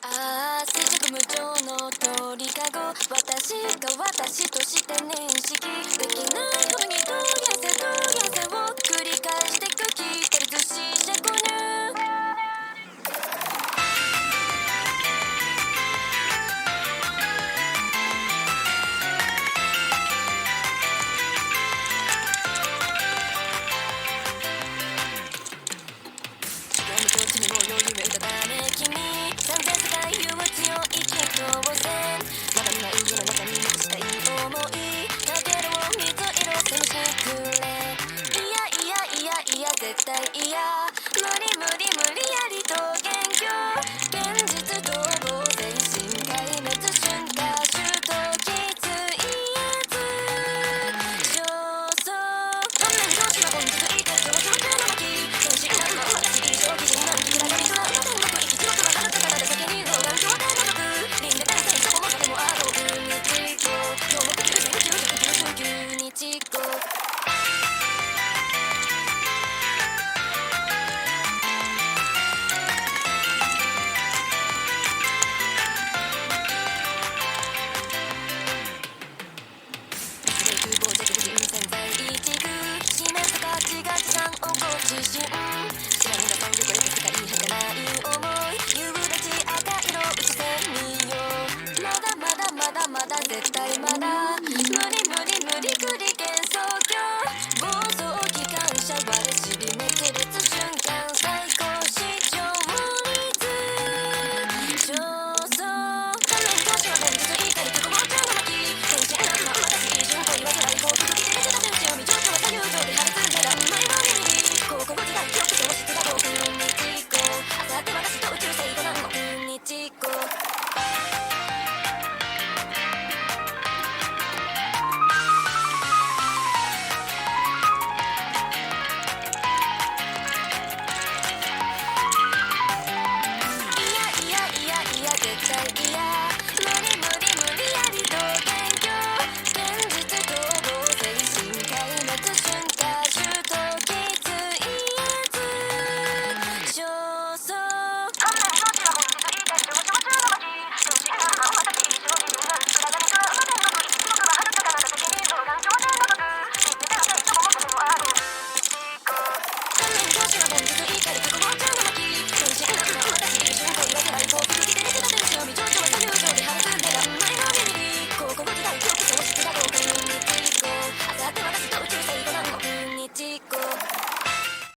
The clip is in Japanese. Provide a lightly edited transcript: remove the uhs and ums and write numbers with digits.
ああ、垂直無常の鳥かご、私が私として認識できないほどにどやせを繰り返してく聞いてるずししゃこぬ無境地にも余裕めいたため君三千世界有は強い気当然まだ見ない世の中に満たしたい想いかけるを水色線してくれいや絶対